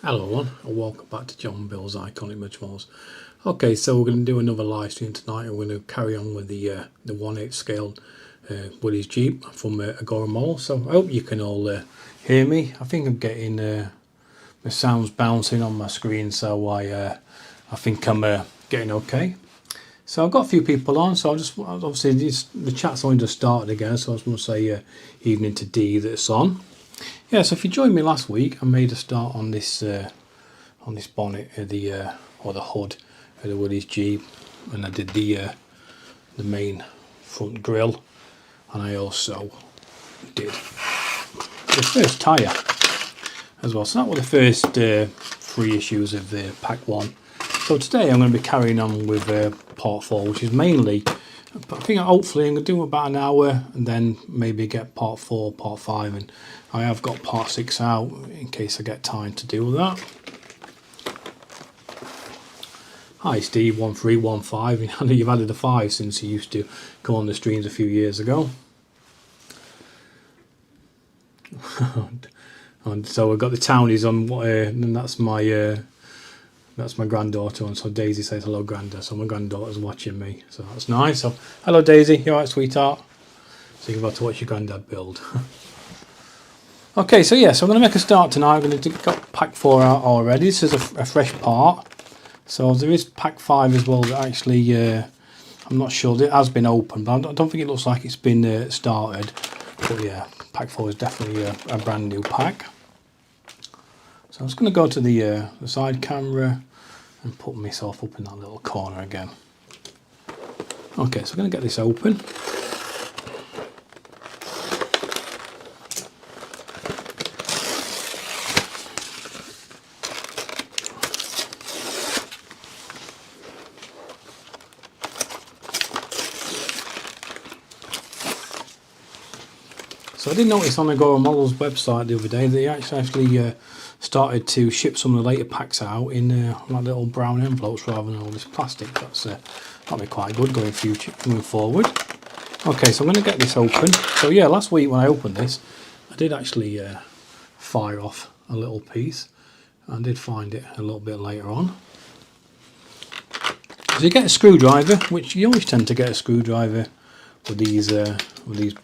Hello everyone, and welcome back to John Bill's Iconic Much. Okay, so we're going to do another live stream tonight, and we're going to carry on with the 1/8 scale Willy's Jeep from Agora Mall. So I hope you can all hear me. I think I'm getting the sounds bouncing on my screen, so I think I'm getting okay. So I've got a few people on, so I'll just obviously the chat's only just started again, so I just want to say evening to D that's on. Yeah, so if you joined me last week, I made a start on this bonnet of the or the hood of the Willy's Jeep, and I did the main front grille, and I also did the first tyre as well. So that were the first 3 issues of the pack 1. So today I'm going to be carrying on with part 4, which is mainly, I think hopefully I'm going to do about an hour and then maybe get part 4, part 5, and I have got part 6 out in case I get time to do that. Hi Steve 1315, I know you've added a 5 since you used to come on the streams a few years ago. And so we've got the townies on, and that's my granddaughter, and so Daisy says hello Granda, so my granddaughter's watching me, so that's nice. So hello Daisy, you alright sweetheart? So you're about to watch your granddad build. Okay, so yeah, so I'm going to make a start tonight. I'm going to get pack 4 out already. This is a fresh part. So there is pack 5 as well that actually, I'm not sure, it has been opened, but I don't think it looks like it's been started. But yeah, pack 4 is definitely a brand new pack. So I'm just going to go to the side camera and put myself up in that little corner again. Okay, so I'm going to get this open. So I did notice on Agora Models website the other day that they actually started to ship some of the later packs out in like little brown envelopes rather than all this plastic. That'll be quite good going forward. Okay, so I'm going to get this open. So yeah, last week when I opened this, I did actually fire off a little piece. I did find it a little bit later on. So you get a screwdriver, which you always tend to get a screwdriver with these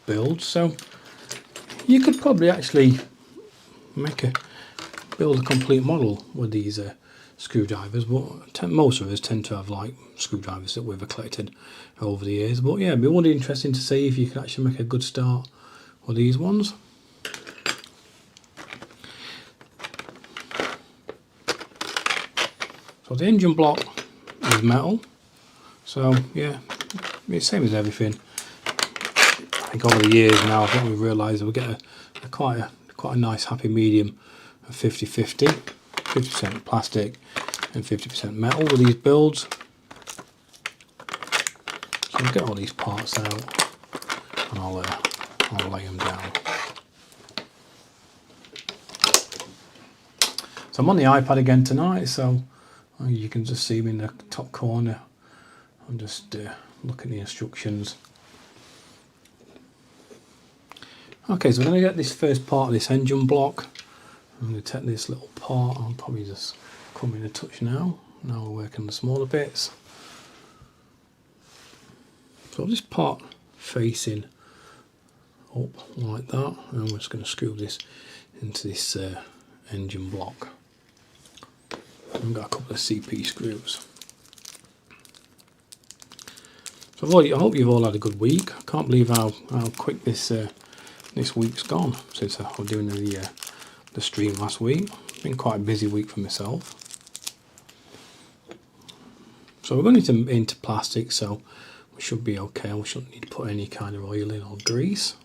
builds. So you could probably actually build a complete model with these screwdrivers, but most of us tend to have like screwdrivers that we've collected over the years. But yeah, it'd be really interesting to see if you can actually make a good start with these ones. So the engine block is metal, so yeah, it's the same as everything. I think over the years now, I think we've realised that we get quite a nice happy medium of 50-50, 50% plastic and 50% metal with these builds. So I'll get all these parts out and I'll lay them down. So I'm on the iPad again tonight, so you can just see me in the top corner. I'm just looking at the instructions. Okay, so we're going to get this first part of this engine block. I'm going to take this little part. I'll probably just come in a touch now. Now we're working the smaller bits. So this part facing up like that, and I'm just going to screw this into this engine block. I've got a couple of CP screws. So I hope you've all had a good week. I can't believe how quick this week's gone since I was doing the stream last week. It's been quite a busy week for myself. So we're going into plastic, so we should be okay. We shouldn't need to put any kind of oil in or grease.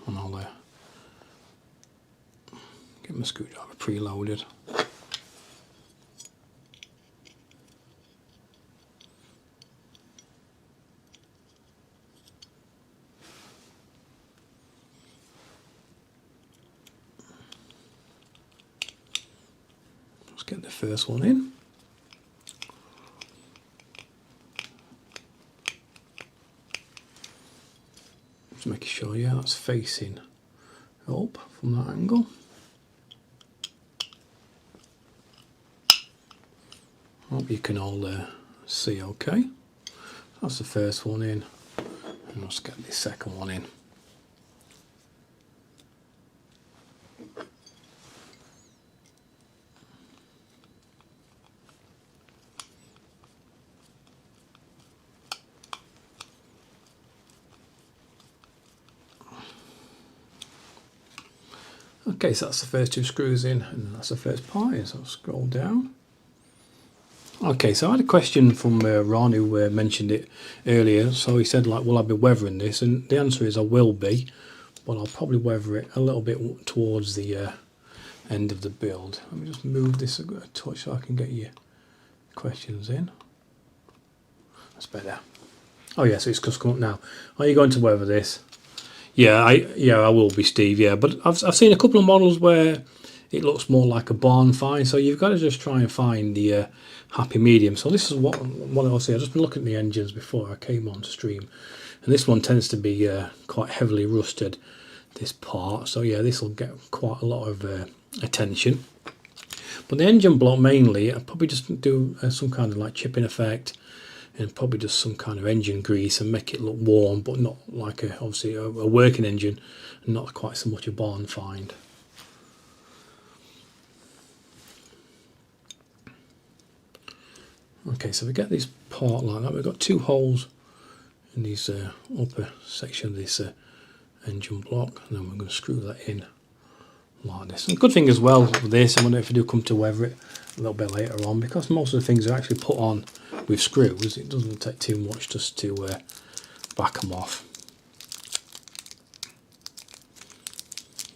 And I'll get my screwdriver preloaded. Let's get the first one in. Just making sure, yeah, that's facing up from that angle. Hope you can all see okay. That's the first one in, and let's get the second one in. Okay, so that's the first two screws in, and that's the first part. So I'll scroll down. Okay, so I had a question from Ron, who mentioned it earlier. So he said, like, will I be weathering this? And the answer is I will be, but I'll probably weather it a little bit towards the end of the build. Let me just move this a touch so I can get your questions in. That's better. Oh yeah, so it's just come up now. Are you going to weather this? Yeah, I will be, Steve. Yeah, but I've seen a couple of models where it looks more like a barn find. So you've got to just try and find the happy medium. So this is what I'll say. I've just been looking at the engines before I came on stream, and this one tends to be quite heavily rusted, this part. So yeah, this will get quite a lot of attention. But the engine block mainly, I'll probably just do some kind of like chipping effect, and probably just some kind of engine grease and make it look warm, but not like obviously a working engine, and not quite so much a barn find. Okay, so we get this part like that. We've got two holes in these upper section of this engine block, and then we're going to screw that in like this. And the good thing as well with this, I wonder if I do come to weather it a little bit later on, because most of the things are actually put on with screws, it doesn't take too much just to back them off.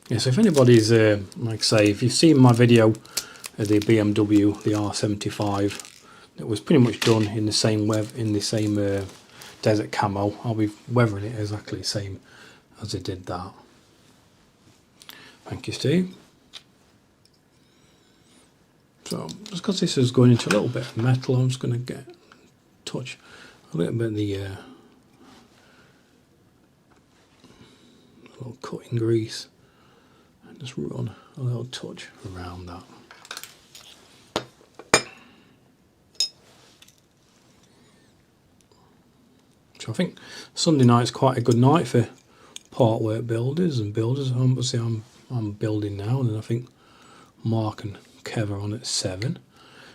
Yeah, so if anybody's, like I say, if you've seen my video of the BMW, the R75, it was pretty much done in the same desert camo. I'll be weathering it exactly the same as I did that. Thank you, Steve. So just because this is going into a little bit of metal, I'm just going to touch a little bit of the little cutting grease and just run a little touch around that. So I think Sunday night's quite a good night for part work builders and builders. Obviously I'm building now, and then I think Mark and Kev are on at 7,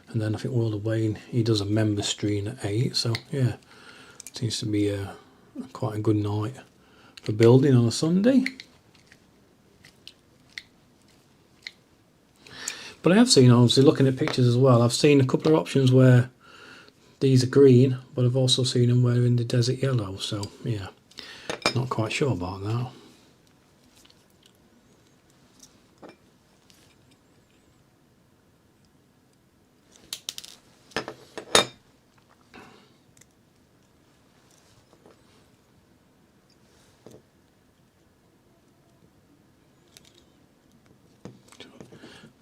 and then I think World of Wayne, he does a member stream at 8. So yeah, seems to be quite a good night for building on a Sunday. But I have seen, obviously looking at pictures as well, I've seen a couple of options where these are green, but I've also seen them where they're in the desert yellow. So yeah, not quite sure about that.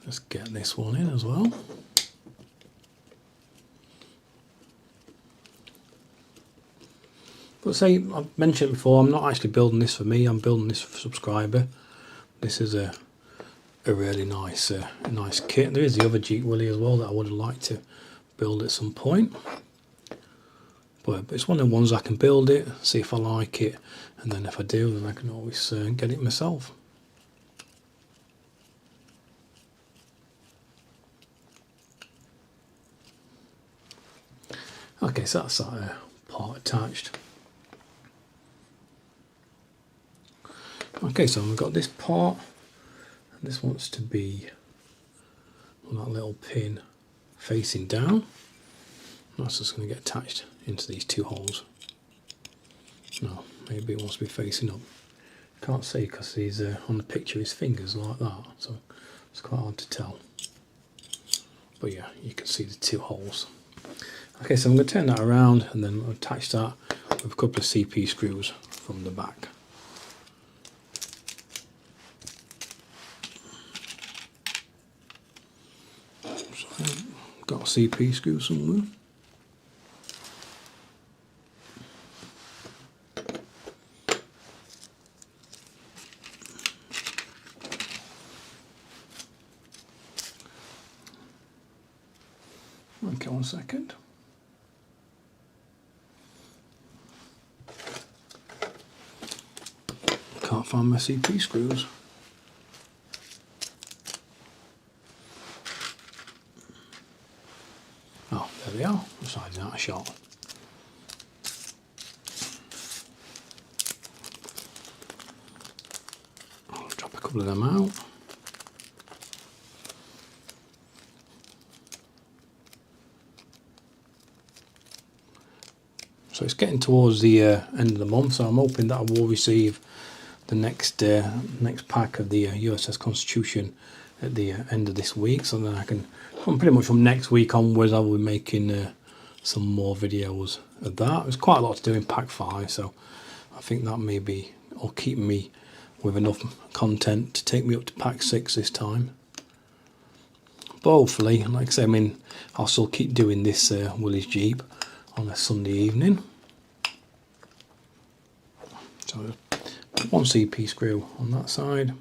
Let's get this one in as well. But say, I've mentioned before, I'm not actually building this for me, I'm building this for a subscriber. This is a really nice kit. There is the other Jeep Willy as well that I would have liked to build at some point. But it's one of the ones I can build it, see if I like it, and then if I do, then I can always get it myself. Okay, so that's that part attached. Okay, so we've got this part, and this wants to be on that little pin facing down. That's just going to get attached into these two holes. No, maybe it wants to be facing up. Can't see because he's on the picture his fingers like that, so it's quite hard to tell. But yeah, you can see the two holes. Okay, so I'm going to turn that around and then attach that with a couple of CP screws from the back. So I've got a CP screw somewhere. Okay, 1 second. Can't find my CP screws. Oh, there they are. The side's out of shot. I'll drop a couple of them out. So it's getting towards the end of the month, so I'm hoping that I will receive the next pack of the USS Constitution at the end of this week. So then I can, pretty much from next week onwards, I will be making some more videos of that. There's quite a lot to do in pack 5, so I think that may be, or keep me with enough content to take me up to pack 6 this time. But hopefully, like I say, I mean, I'll still keep doing this Willy's Jeep on a Sunday evening. So 1 CP screw on that side.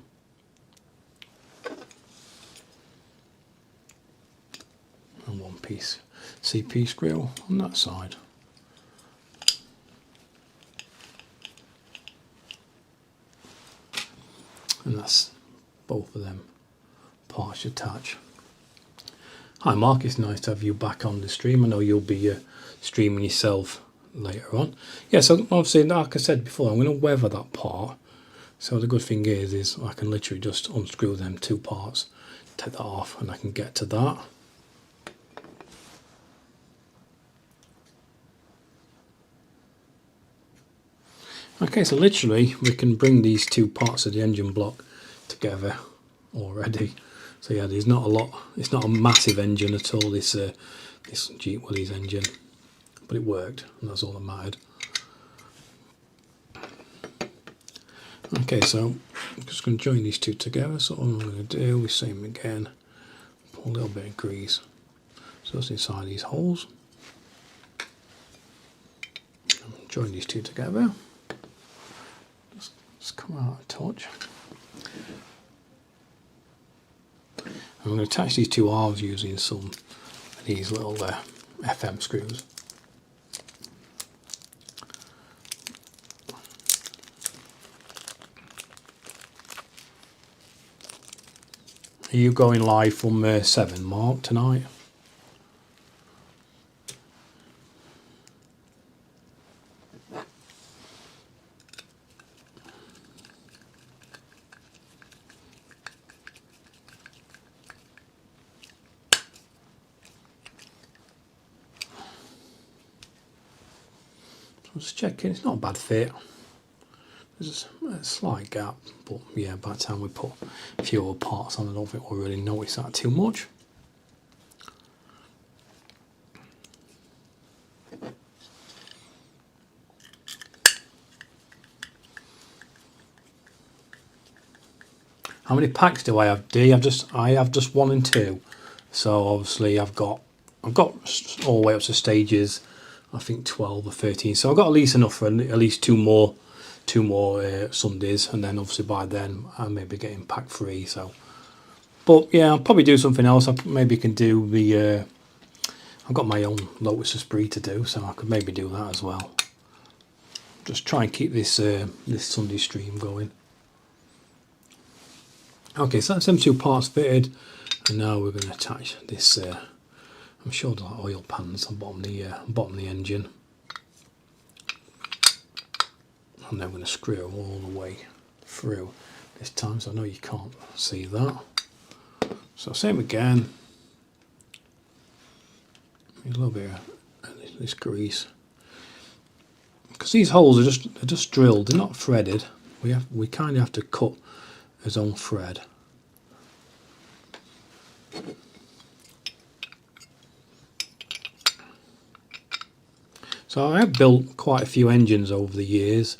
And 1 piece CP screw on that side. And that's both of them parts attached. Hi Mark, it's nice to have you back on the stream. I know you'll be streaming yourself later on. Yeah, so obviously, like I said before, I'm going to weather that part. So the good thing is I can literally just unscrew them 2 parts, take that off, and I can get to that. Okay, so literally we can bring these 2 parts of the engine block together already. So yeah, there's not a lot. It's not a massive engine at all. This Jeep Willy's engine, but it worked, and that's all that mattered. Okay, so I'm just going to join these 2 together. So what I'm going to do is same again, put a little bit of grease just inside these holes. Join these 2 together. Just come out a touch. I'm going to attach these 2 halves using some of these little FM screws. Are you going live from 7, Mark, tonight? Just checking, it's not a bad fit. There's a slight gap, but yeah, by the time we put a few other parts on, I don't think we'll really notice that too much. How many packs do I have, D? I have just 1 and 2. So obviously I've got all the way up to stages, I think 12 or 13. So I've got at least enough for at least two more Sundays, and then obviously by then I may be getting pack 3. So, but yeah, I'll probably do something else. I maybe can do the. I've got my own Lotus Esprit to do, so I could maybe do that as well. Just try and keep this this Sunday stream going. Okay, so that's them 2 parts fitted, and now we're going to attach this. I'm sure there's like oil pans on the bottom of the engine, and then we're going to screw all the way through this time. So I know you can't see that. So same again, a little bit of this grease, because these holes are just drilled. They're not threaded. We kind of have to cut his own thread. So I have built quite a few engines over the years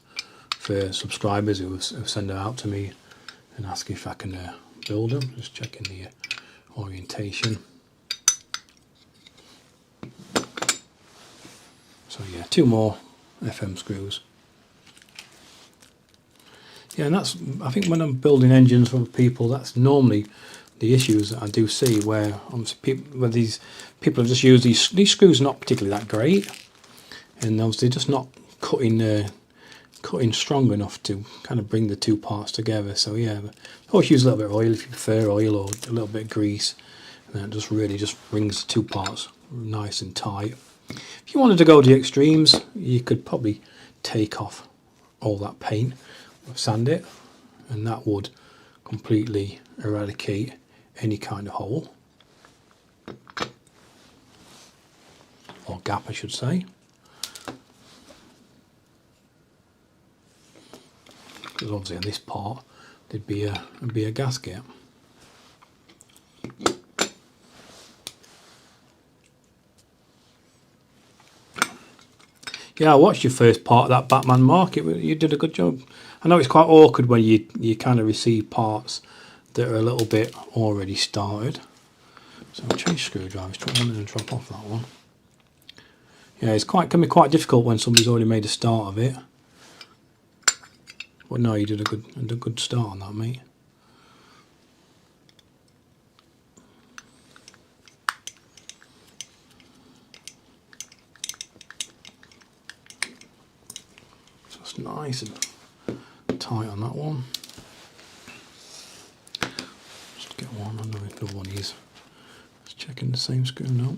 for subscribers who have sent them out to me and ask if I can build them. Just checking the orientation. So yeah, 2 more FM screws. Yeah, and that's, I think when I'm building engines for people, that's normally the issues that I do see where these people have just used these screws, not particularly that great, and obviously just not cutting strong enough to kind of bring the two parts together. So yeah, always use a little bit of oil if you prefer oil, or a little bit of grease, and that just really just brings the two parts nice and tight. If you wanted to go to the extremes, you could probably take off all that paint, sand it, and that would completely eradicate any kind of hole or gap, I should say. Because obviously on this part there'd be a gasket. Yeah, I watched your first part of that Batman mark. You did a good job. I know it's quite awkward when you kind of receive parts that are a little bit already started. So I'll change screwdrivers. Try one and drop off that one. Yeah, can be quite difficult when somebody's already made a start of it. But no, you did a good start on that, mate. So it's nice and tight on that one. Just get one. I know another one is. Just checking the same screw now.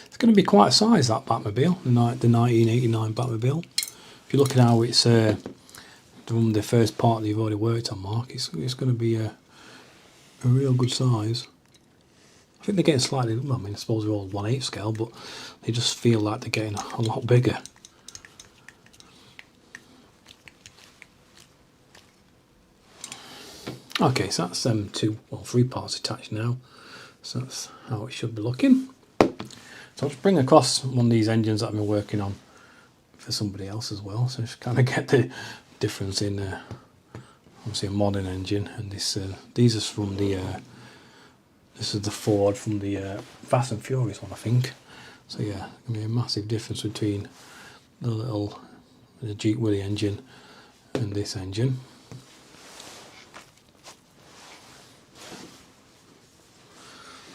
It's going to be quite a size, that Batmobile, the 1989 Batmobile. If you look at how it's from the first part that you've already worked on, Mark, it's going to be a real good size. I think they're getting slightly, well, I mean, I suppose they're all 1/8 scale, but they just feel like they're getting a lot bigger. Okay, so that's 3 parts attached now. So that's how it should be looking. So I'll just bring across one of these engines that I've been working on for somebody else as well, so just kind of get the difference in obviously a modern engine, and these are from the this is the Ford from the Fast and Furious one, I think. So yeah, there's going to be a massive difference between the Jeep Willy engine and this engine.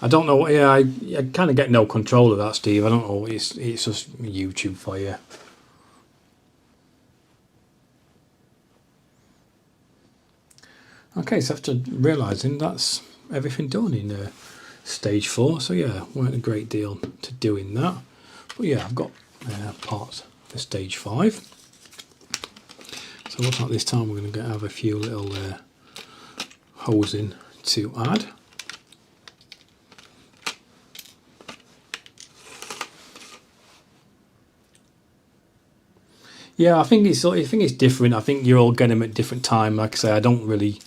I don't know. Yeah, I kind of get no control of that, Steve. I don't know. It's just YouTube for you. Okay, so after realising that's everything done in stage 4. So yeah, weren't a great deal to do in that. But yeah, I've got parts for stage 5. So looks like this time we're going to have a few little hosing to add. Yeah, I think it's different. I think you're all getting them at different time. Like I say, I don't really.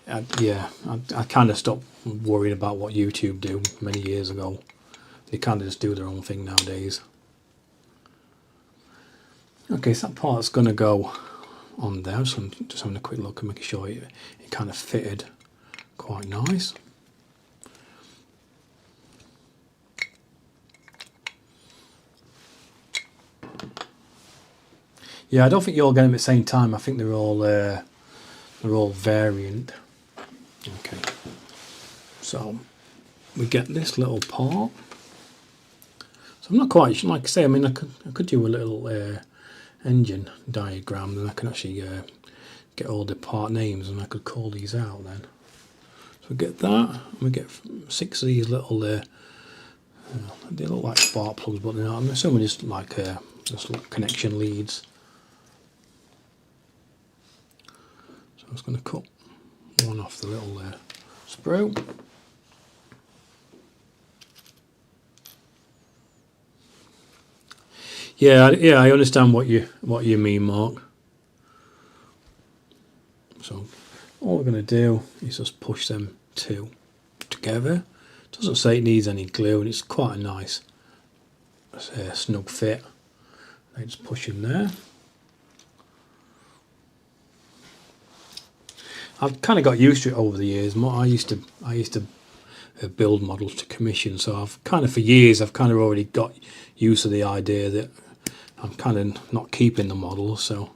I kind of stopped worrying about what YouTube do many years ago. They kind of just do their own thing nowadays. Okay, so that part's going to go on there. So I'm just having a quick look and making sure it kind of fitted quite nice. Yeah, I don't think you all get them at the same time. I think they're all variant. Okay, so we get this little part. So I'm not quite sure. Like I say, I mean, I could do a little engine diagram, and I can actually get all the part names, and I could call these out then. So we get that, and we get 6 of these little. They look like spark plugs, but they're not. I'm assuming just like connection leads. I'm just going to cut one off the little sprue. Yeah, I understand what you mean, Mark. So all we're going to do is just push them two together. It doesn't say it needs any glue, and it's quite a nice snug fit. I just push in there. I've kind of got used to it over the years. I used to build models to commission, so I've kind of for years I've kind of already got used to the idea that I'm kind of not keeping the models. So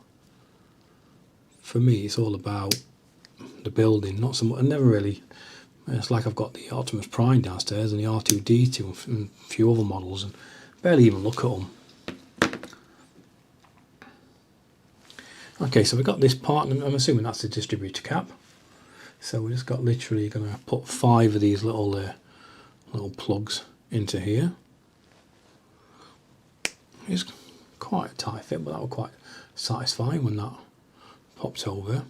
for me it's all about the building, not so much. I never really, it's like I've got the Optimus Prime downstairs and the R2-D2 and a few other models and barely even look at them. Okay, so we've got this part, and I'm assuming that's the distributor cap. So we just got literally going to put 5 of these little little plugs into here. It's quite a tight fit, but that was quite satisfying when that popped over.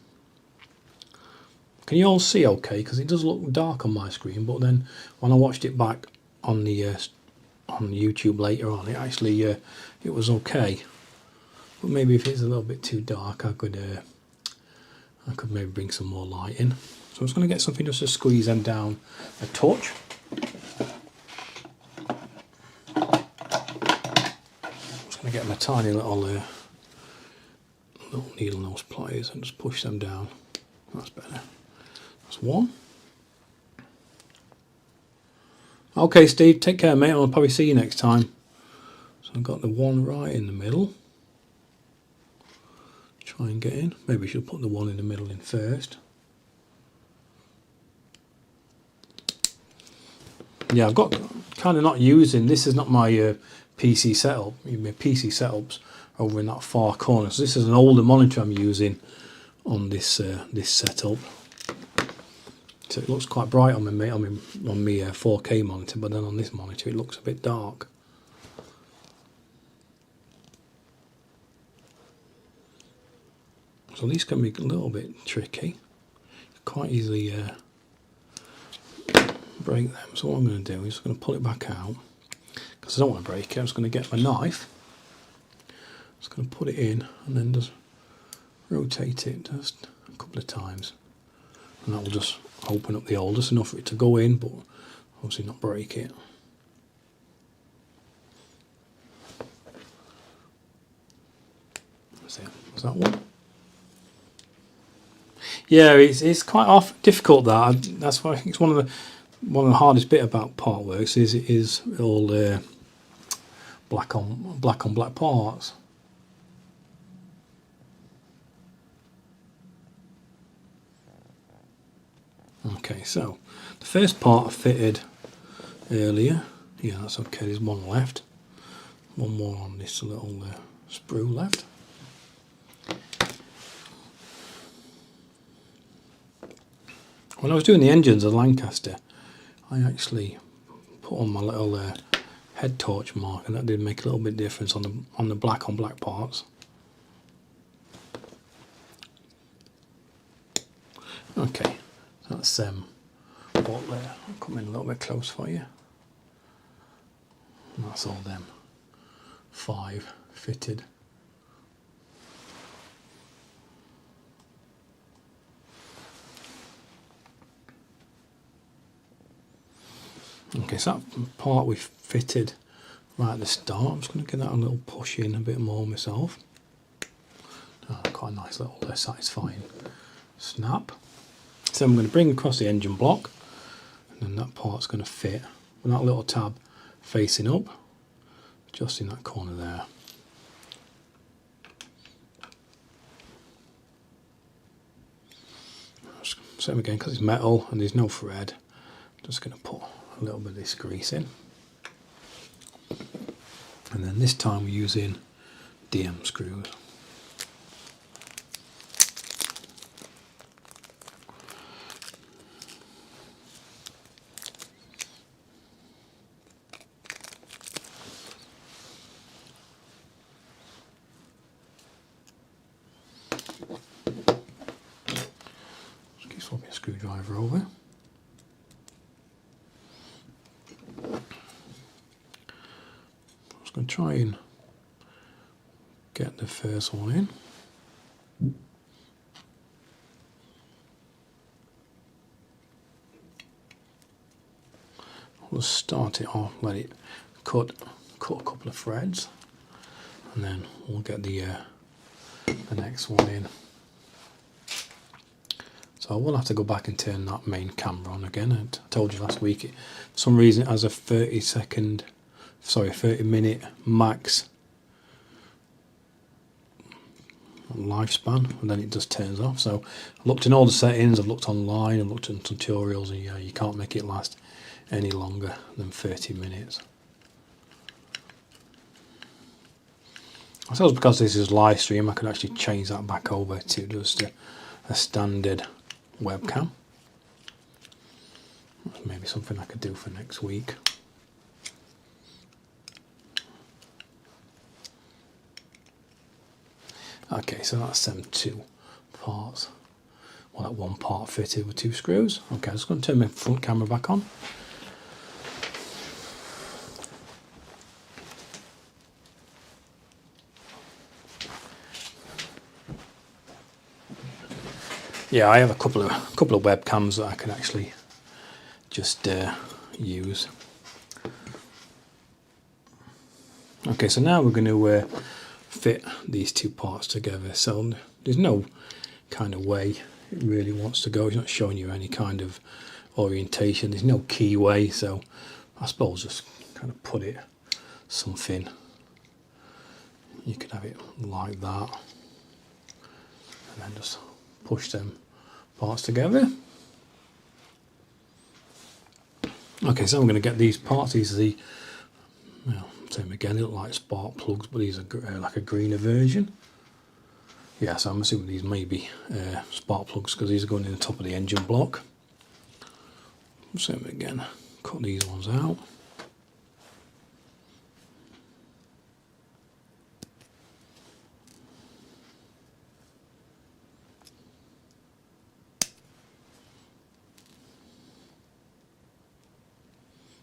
Can you all see okay? Because it does look dark on my screen, but then when I watched it back on the on YouTube later on, it actually it was okay. But maybe if it's a little bit too dark, I could maybe bring some more light in. So I'm just going to get something just to squeeze them down a touch. I'm just going to get my tiny little needle nose pliers and just push them down. That's better. That's one. Okay, Steve, take care, mate. I'll probably see you next time. So I've got the one right in the middle. Try and get in. Maybe we should put the one in the middle in first. Yeah, I've got kind of not using, this is not my PC setup. My PC setup's over in that far corner. So this is an older monitor I'm using on this this setup. So it looks quite bright on my 4K monitor, but then on this monitor it looks a bit dark. So these can be a little bit tricky. Quite easily break them. So what I'm going to do is I'm going to pull it back out because I don't want to break it. I'm just going to get my knife. Just going to put it in and then just rotate it just a couple of times, and that will just open up the hole just enough for it to go in, but obviously not break it. That's it. Was that one? Yeah, it's quite difficult. That's why I think it's one of the hardest bit about part works is it is all black on black parts. Okay, so the first part I fitted earlier. Yeah, that's okay. There's one left. One more on this little sprue left. When I was doing the engines of Lancaster, I actually put on my little head torch mark, and that did make a little bit difference on the black on black parts. Okay, that's what there. I'll come in a little bit close for you. And that's all them 5 fitted. Okay, so that part we fitted right at the start. I'm just going to give that a little push in a bit more myself. Oh, quite a nice little satisfying snap. So I'm going to bring across the engine block, and then that part's going to fit with that little tab facing up, just in that corner there. Same again, because it's metal and there's no thread. I'm just going to put a little bit of this grease in, and then this time we're using DM screws. Just keep swapping a screwdriver over. I'm going to try and get the first one in. We'll start it off, let it cut a couple of threads, and then we'll get the next one in. So I will have to go back and turn that main camera on again. I told you last week, for some reason it has a 30 minute max lifespan, and then it just turns off. So I looked in all the settings, I've looked online, I've looked at tutorials, and yeah, you can't make it last any longer than 30 minutes. I suppose because this is live stream, I could actually change that back over to just a standard webcam. That's maybe something I could do for next week. Okay, so that's them 2 parts. Well, that one part fitted with 2 screws. Okay, I'm just going to turn my front camera back on. Yeah, I have a couple of webcams that I can actually just use. Okay, so now we're going to fit these 2 parts together. So there's no kind of way it really wants to go. It's not showing you any kind of orientation. There's no key way, so I suppose just kind of put it something. You could have it like that, and then just push them parts together. Okay, so I'm going to get these parts. These are the, well, same again, they look like spark plugs, but these are like a greener version. Yeah, so I'm assuming these may be spark plugs because these are going in the top of the engine block. Same again, cut these ones out.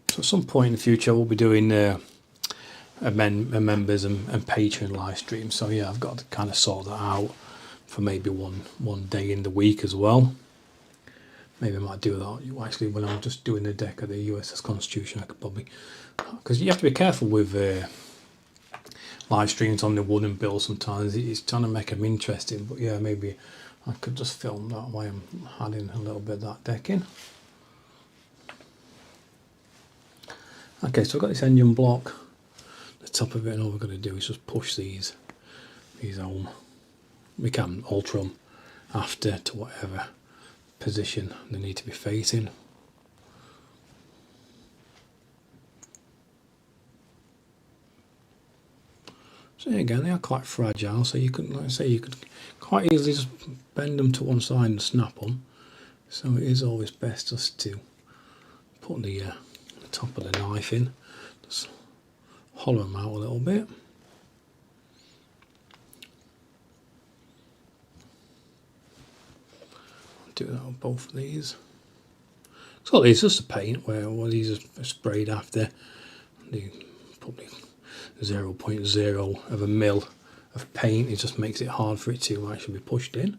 So at some point in the future we'll be doing a members and patron live stream. So yeah, I've got to kind of sort that out for maybe one day in the week as well. Maybe I might do that actually when I'm just doing the deck of the USS Constitution. I could probably, because you have to be careful with live streams on the wooden build sometimes. It's trying to make them interesting, but yeah, maybe I could just film that while I'm adding a little bit of that decking. Okay, so I've got this engine block, the top of it, and all we're going to do is just push these home. We can alter them after to whatever position they need to be facing. So again, they are quite fragile, so you could, like I say, you could quite easily just bend them to one side and snap them. So it is always best just to put the top of the knife in, just hollow them out a little bit. Do that with both of these. So it's just a paint where these are sprayed after the probably 0.0 of a mil of paint. It just makes it hard for it to actually be pushed in.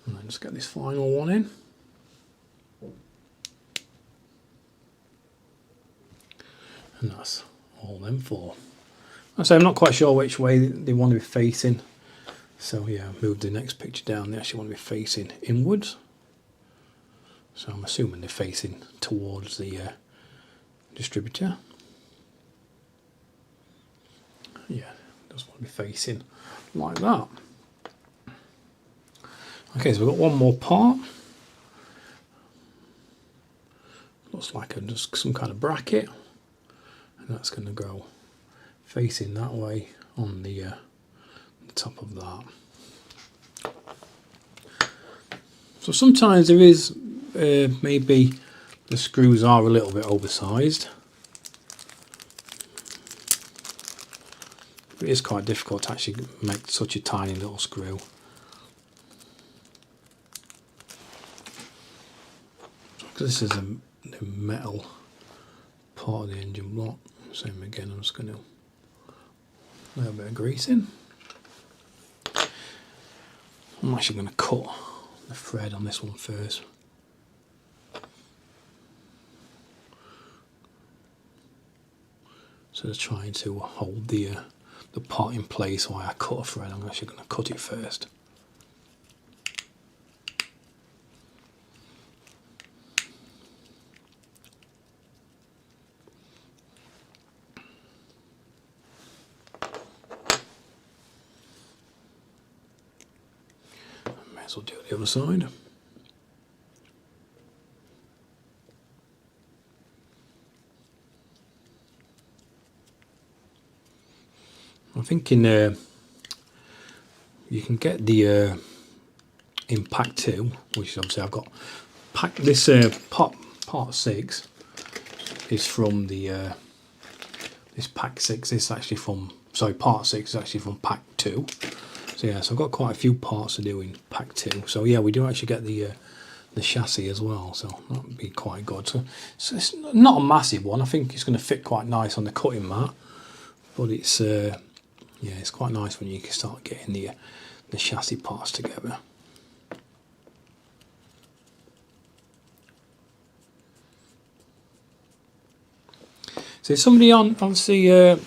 And then just get this final one in. And that's all them four. So I'm not quite sure which way they want to be facing. So yeah, move the next picture down. They actually want to be facing inwards. So I'm assuming they're facing towards the distributor. Yeah, just want to be facing like that. Okay, so we've got one more part. Looks like just some kind of bracket. And that's going to go facing that way on the top of that. So sometimes there is maybe the screws are a little bit oversized. It is quite difficult to actually make such a tiny little screw. Because this is a metal part of the engine block. Same again, I'm just going to a little bit of grease in. I'm actually going to cut the thread on this one first. So just trying to hold the pot in place while I cut a thread. I'm actually going to cut it first. as well do the other side. I'm thinking you can get the in pack 2, which is obviously I've got this part 6 is from the this pack 6 is actually from, sorry, part 6 is actually from pack 2. So yeah, so I've got quite a few parts to do in pack 2. So yeah, we do actually get the chassis as well, so that would be quite good. So it's not a massive one. I think it's going to fit quite nice on the cutting mat, but it's yeah, it's quite nice when you can start getting the chassis parts together. So if somebody on, obviously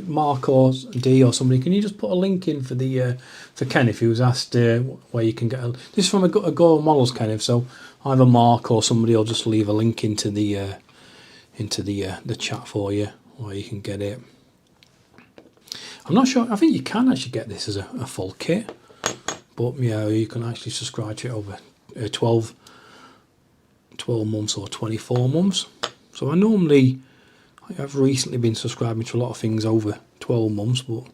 Mark or D or somebody, can you just put a link in for the for Kenneth, who was asked where you can get this is from a Go Models, Kenneth. So either Mark or somebody will just leave a link into the chat for you where you can get it. I'm not sure. I think you can actually get this as a full kit, but yeah, you can actually subscribe to it over 12 months or 24 months. So I've recently been subscribing to a lot of things over 12 months, but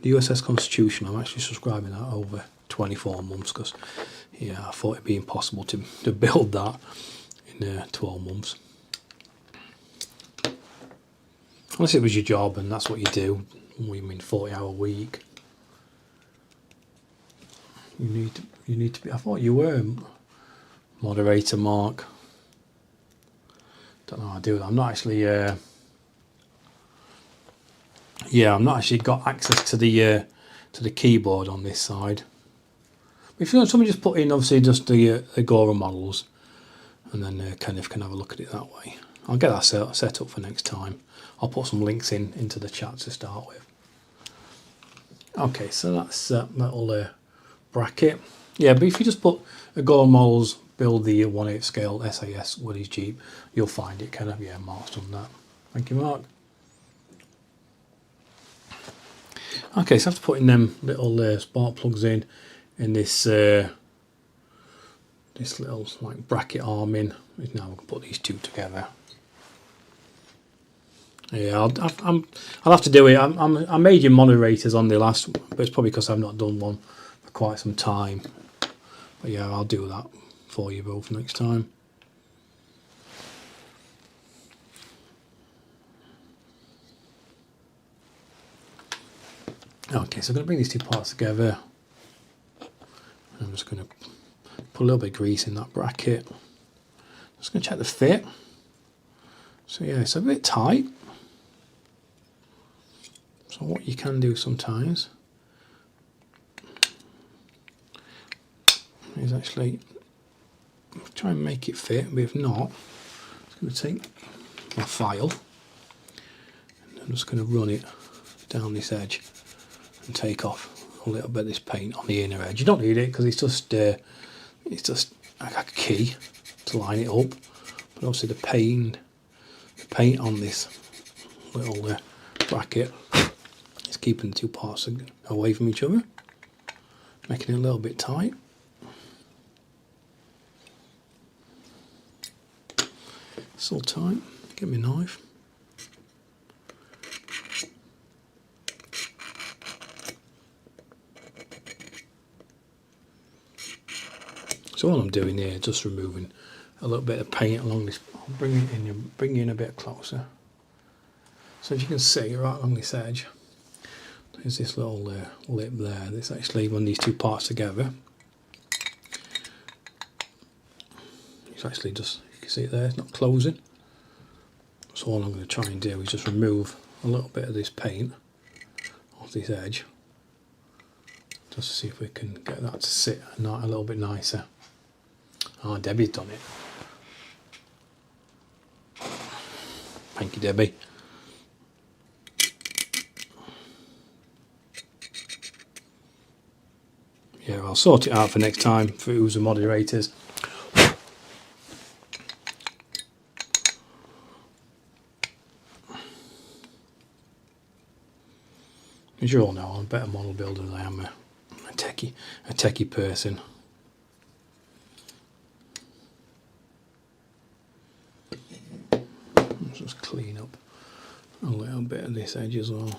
the USS Constitution, I'm actually subscribing that over 24 months because, yeah, I thought it'd be impossible to build that in 12 months. Unless it was your job and that's what you do, we mean 40-hour week. You need to be. I thought you were moderator, Mark. Don't know how I do that. I'm not actually. Yeah, I've not actually got access to the keyboard on this side. If you want, somebody just put in obviously just the Agora models, and then Kenneth can have a look at it that way. I'll get that set up for next time. I'll put some links into the chat to start with. Okay, so that's that little bracket. Yeah, but if you just put Agora models, build the 1/8 scale S.A.S. Willy's Jeep, you'll find it, kind of. Yeah, Mark's done that. Thank you, Mark. Okay, so I have to put in them little spark plugs in this this little like bracket arm in. Now we can put these two together. Yeah, I'll have to do it. I made you moderators on the last, but it's probably because I've not done one for quite some time. But yeah, I'll do that for you both next time. Okay, so I'm going to bring these two parts together. I'm just going to put a little bit of grease in that bracket. Just going to check the fit. So yeah, it's a bit tight. So what you can do sometimes is actually try and make it fit, but if not, I'm going to take my file and I'm just going to run it down this edge and take off a little bit of this paint on the inner edge. You don't need it because it's just like a key to line it up, but obviously the paint on this little bracket is keeping the two parts away from each other, making it a little bit tight. Still tight. Get me a knife. So all I'm doing here is just removing a little bit of paint along this. I'll bring you in a bit closer. So as you can see, right along this edge, there's this little lip there. This actually, when these two parts together, it's actually just, you can see it there, it's not closing. So all I'm going to try and do is just remove a little bit of this paint off this edge, just to see if we can get that to sit a little bit nicer. Oh, Debbie's done it. Thank you, Debbie. Yeah, I'll sort it out for next time for who's the moderators. As you all know, I'm a better model builder than I am a techie person. Let's just clean up a little bit of this edge as well.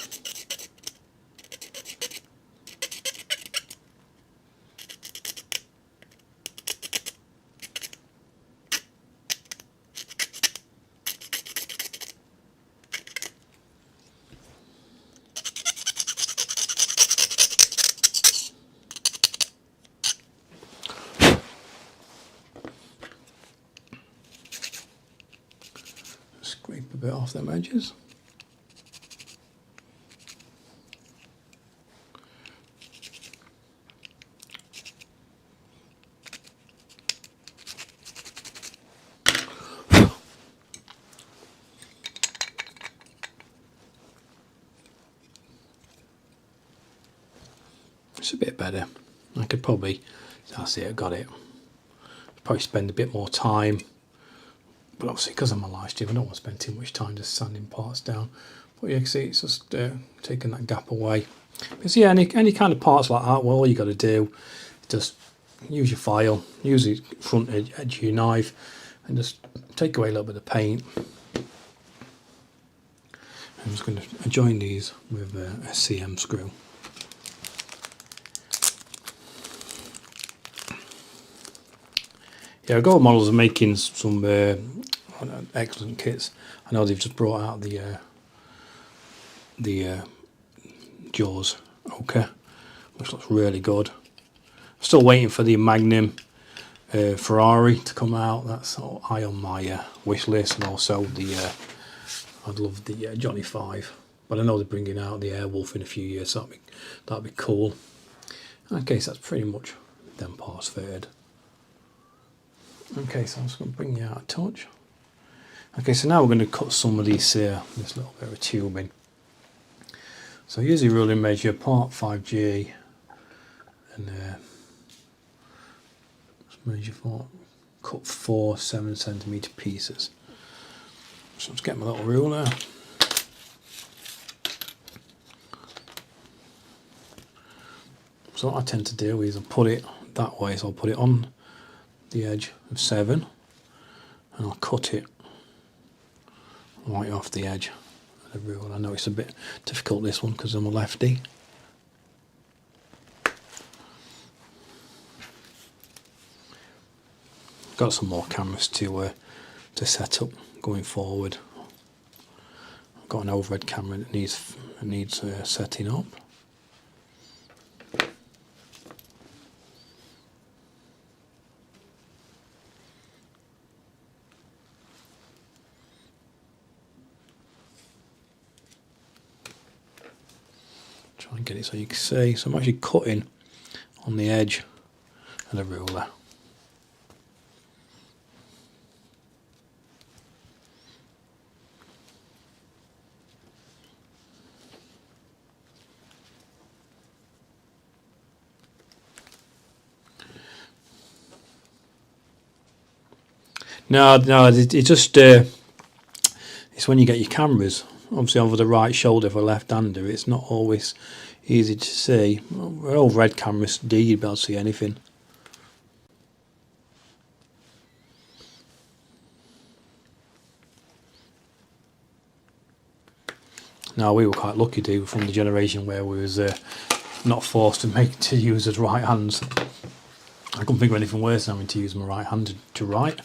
Scrape a bit off them edges. It's a bit better. I could probably, that's it, I got it. Probably spend a bit more time, but obviously because I'm a live stream I don't want to spend too much time just sanding parts down. But you can see it's just taking that gap away. Because yeah, any kind of parts like that, well, all you got to do is just use your file, use the front edge of your knife, and just take away a little bit of paint. I'm just going to join these with a CM screw. Yeah, I've got models of making some excellent kits. I know they've just brought out the Jaws ochre, which looks really good. Still waiting for the Magnum Ferrari to come out. That's high on my wish list, and also the I'd love the Johnny 5, but I know they're bringing out the Airwolf in a few years, so that'd be cool. Okay, so that's pretty much them parts fitted. Okay, so I'm just going to bring you out a touch. Okay, so now we're going to cut some of these this little bit of tubing. So use your ruling measure, part 5G, and just measure for, cut 4 7cm pieces. So let's get my little ruler. So what I tend to do is I put it that way, so I'll put it on the edge of 7 and I'll cut it right off the edge of the ruler. I know it's a bit difficult this one because I'm a lefty. Got some more cameras to set up going forward. I've got an overhead camera that needs setting up. Try and get it so you can see. So I'm actually cutting on the edge of the ruler. No, it just it's when you get your cameras, obviously over the right shoulder for a left-hander, it's not always easy to see. Well, overhead cameras, you'd be able to see anything. Now we were quite lucky from the generation where we was not forced to use as right hands. I couldn't think of anything worse than having to use my right hand to write.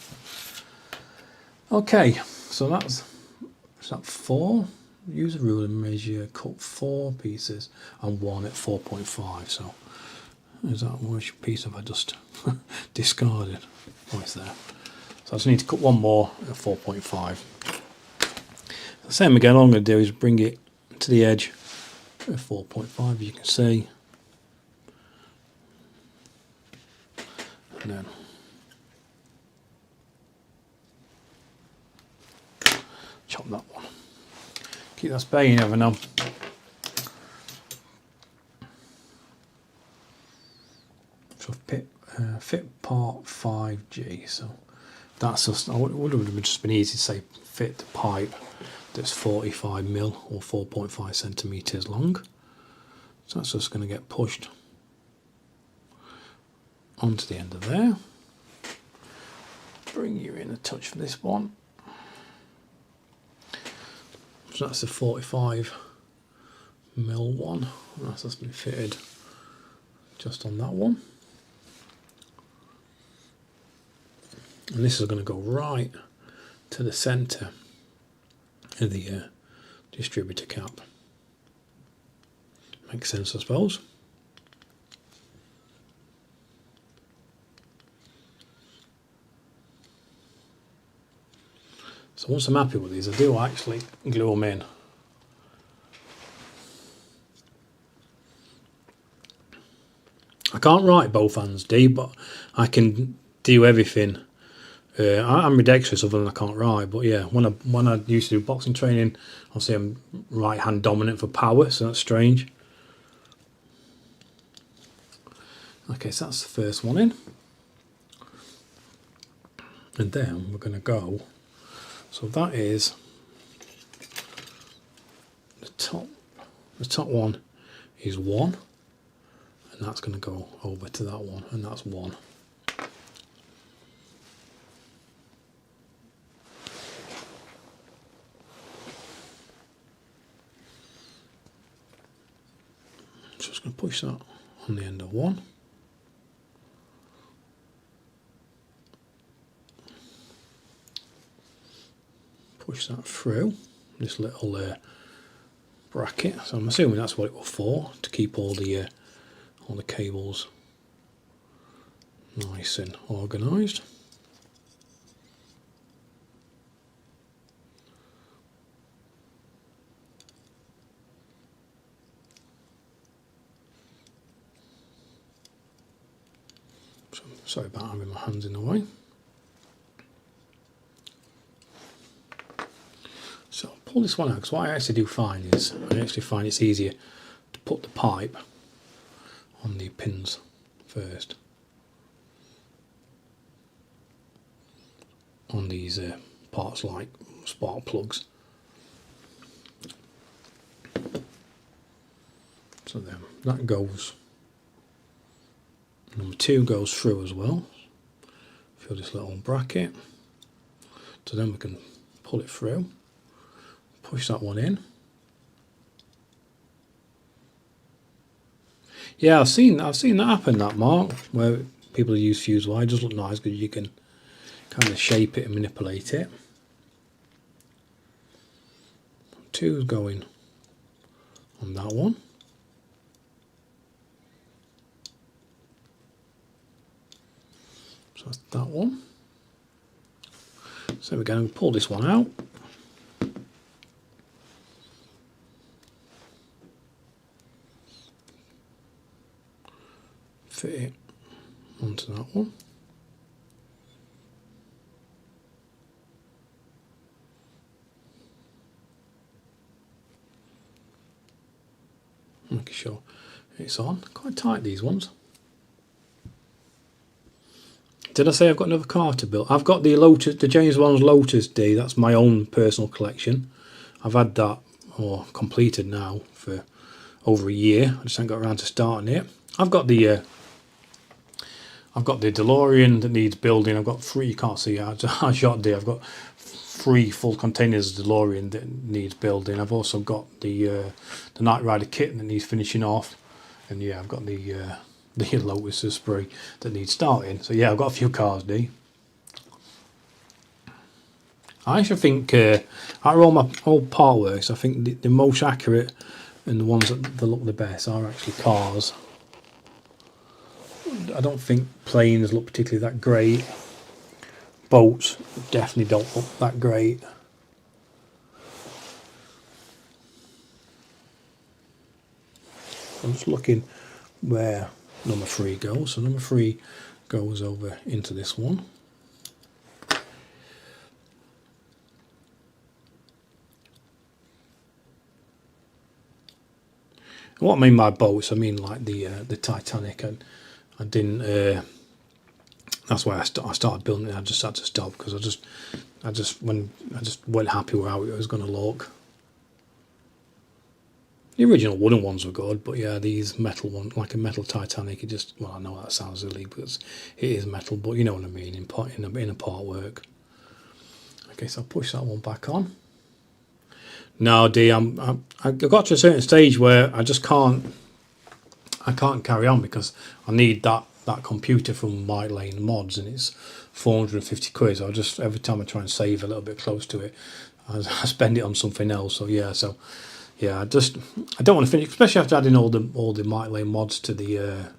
Okay, so is that 4? Use a ruler and measure, cut 4 pieces and 1 at 4.5. So is that which piece have I just discarded? Oh, it's there. So I just need to cut 1 more at 4.5. The same again, all I'm going to do is bring it to the edge at 4.5, as you can see. And then chop that one. Keep that spare, you never know. So fit part 5G. So that's just, it would have just been easy to say fit the pipe that's 45mm or 4.5 centimeters long. So that's just going to get pushed onto the end of there. Bring you in a touch for this one. So that's the 45mm one. That's just been fitted just on that one. And this is going to go right to the centre of the distributor cap. Makes sense, I suppose. So once I'm happy with these, I do actually glue them in. I can't write both hands D, but I can do everything. I'm ambidextrous other than I can't write, but yeah, when I used to do boxing training, obviously I'm right hand dominant for power, so that's strange. Okay, so that's the first one in. And then we're going to go, so that is the top one is 1, and that's going to go over to that one, and that's 1. So just going to push that on the end of 1. Push that through this little bracket. So I'm assuming that's what it was for, to keep all the cables nice and organised. So, sorry about having my hands in the way. So I'll pull this one out, because what I actually do find is, I actually find it's easier to put the pipe on the pins first. On these parts like spark plugs. So then that goes, number 2 goes through as well. Fill this little bracket. So then we can pull it through. Push that one in. Yeah, I've seen that happen, that Mark, where people use fuse wire. It does look nice because you can kind of shape it and manipulate it. 2's going on that one. So that's that one. So we're going to pull this one out. Fit it onto that one. Making sure it's on. Quite tight, these ones. Did I say I've got another car to build? I've got the Lotus, the James Bond's Lotus D. That's my own personal collection. I've had that completed now for over a year. I just haven't got around to starting it. I've got the DeLorean that needs building. I've got 3. You can't see I shot D. I've got 3 full containers of DeLorean that needs building. I've also got the Knight Rider kit that needs finishing off, and yeah, I've got the Lotus Esprit that needs starting. So yeah, I've got a few cars, D. I actually think out of all my old part works, I think the most accurate and the ones that look the best are actually cars. I don't think planes look particularly that great. Boats definitely don't look that great. I'm just looking where number 3 goes. So number 3 goes over into this one. And what I mean by boats, I mean like the Titanic. And I didn't. That's why I started building it. I just had to stop because I just wasn't happy with how it was going to look. The original wooden ones were good, but yeah, these metal ones, like a metal Titanic, it just, well, I know that sounds silly, but it is metal, but you know what I mean, in a part work. Okay, so I'll push that one back on. Now, I got to a certain stage where I just can't carry on because I need that computer from White Lane Mods, and it's 450 quid. So I just, every time I try and save a little bit close to it, I spend it on something else. So yeah, I don't want to finish, especially after adding all the White Lane mods to the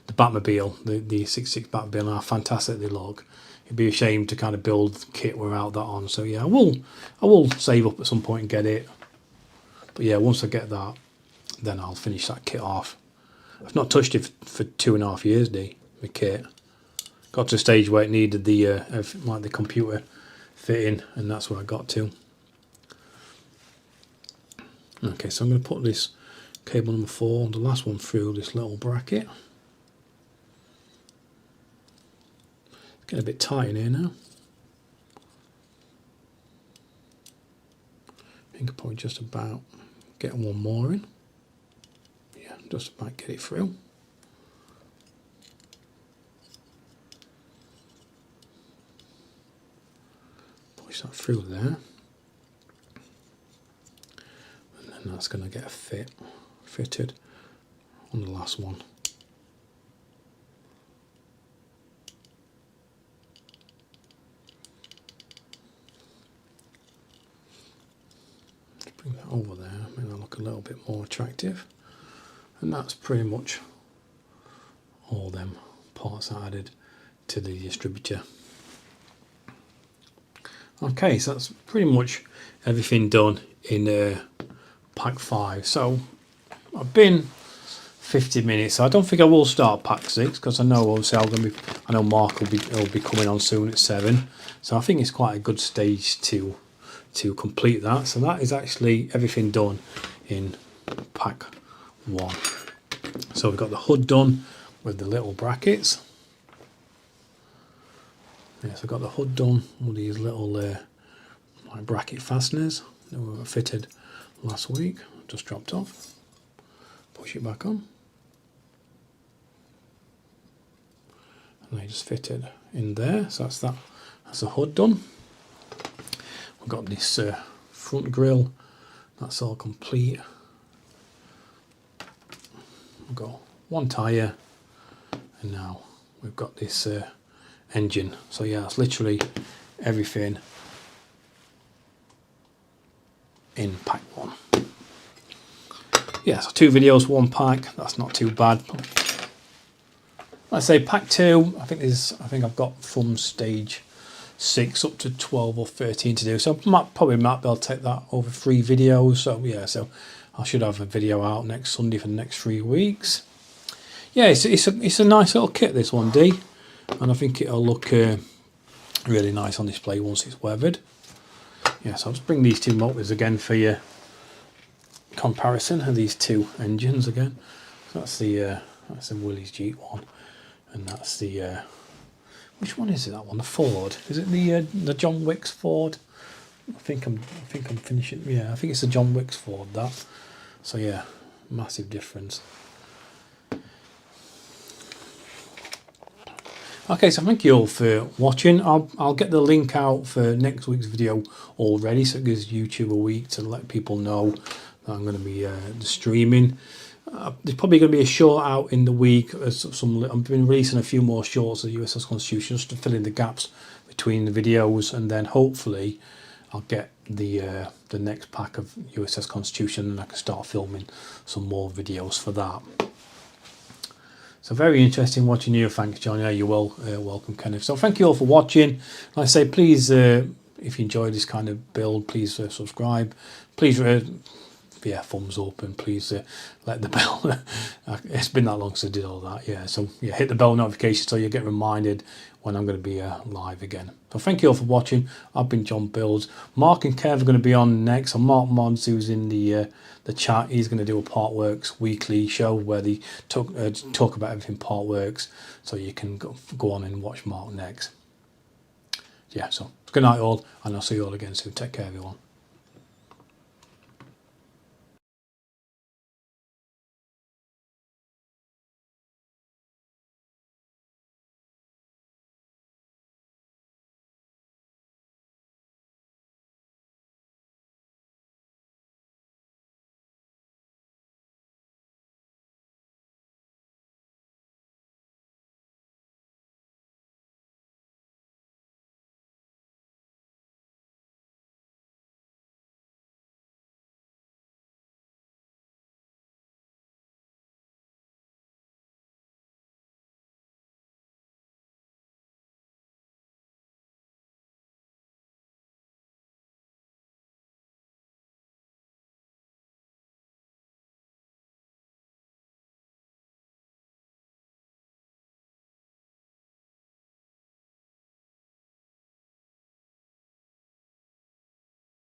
Batmobile, the 66 Batmobile, and how fantastic they look. It'd be a shame to kind of build kit without that on. So yeah, I will save up at some point and get it. But yeah, once I get that, then I'll finish that kit off. I've not touched it for 2.5 years, the kit. Got to a stage where it needed the like the computer fitting, and that's where I got to. Okay, so I'm going to put this cable number 4, the last one, through this little bracket. It's getting a bit tight in here now. I think I'll probably just about get one more in. Yeah, just about get it through. Push that through there. And that's going to get fitted on the last one. Let's bring that over there, make that look a little bit more attractive. And that's pretty much all them parts added to the distributor. Okay, so that's pretty much everything done in pack 5. So I've been 50 minutes. So I don't think I will start pack 6 because I know obviously I know Mark will be coming on soon at 7. So I think it's quite a good stage to complete that. So that is actually everything done in pack 1. So we've got the hood done with the little brackets. Yes, I've got the hood done with these little like bracket fasteners that were fitted last week. Just dropped off. Push it back on. And they just fitted in there. So that's that. That's the hood done. We've got this front grille. That's all complete. We've got one tyre, and now we've got this engine. So yeah, it's literally everything in pack 1. Yeah, so 2 videos, 1 pack. That's not too bad. Let's say pack 2. I think I've got from stage 6 up to 12 or 13 to do. So probably might be able to take that over 3 videos. So yeah, so I should have a video out next Sunday for the next 3 weeks. Yeah, it's a nice little kit, this one, D, and I think it'll look really nice on display once it's weathered. Yeah, so I'll just bring these 2 motors again for your comparison of these 2 engines again. So that's the Willy's Jeep one, and that's the which one is it? That one, the Ford. Is it the John Wicks Ford? I think I'm finishing. Yeah, I think it's the John Wicks Ford, that. So yeah, massive difference. Okay, so thank you all for watching. I'll get the link out for next week's video already, so it gives YouTube a week to let people know that I'm going to be streaming. There's probably going to be a short out in the week. I've been releasing a few more shorts of the USS Constitution just to fill in the gaps between the videos, and then hopefully I'll get the next pack of USS Constitution, and I can start filming some more videos for that. So very interesting watching you. Thanks, John. Yeah, you're welcome, Kenneth. So thank you all for watching. Like I say, please, if you enjoyed this kind of build, please subscribe. Please, yeah, thumbs up, and please let the bell. It's been that long since I did all that. Yeah, so yeah, hit the bell notification so you get reminded when I'm going to be live again. So thank you all for watching. I've been John Builds. Mark and Kev are going to be on next. So Mark Mods, who's in the chat, he's going to do a Partworks weekly show where they talk about everything Partworks. So you can go on and watch Mark next. Yeah, so good night all, and I'll see you all again soon. Take care, everyone.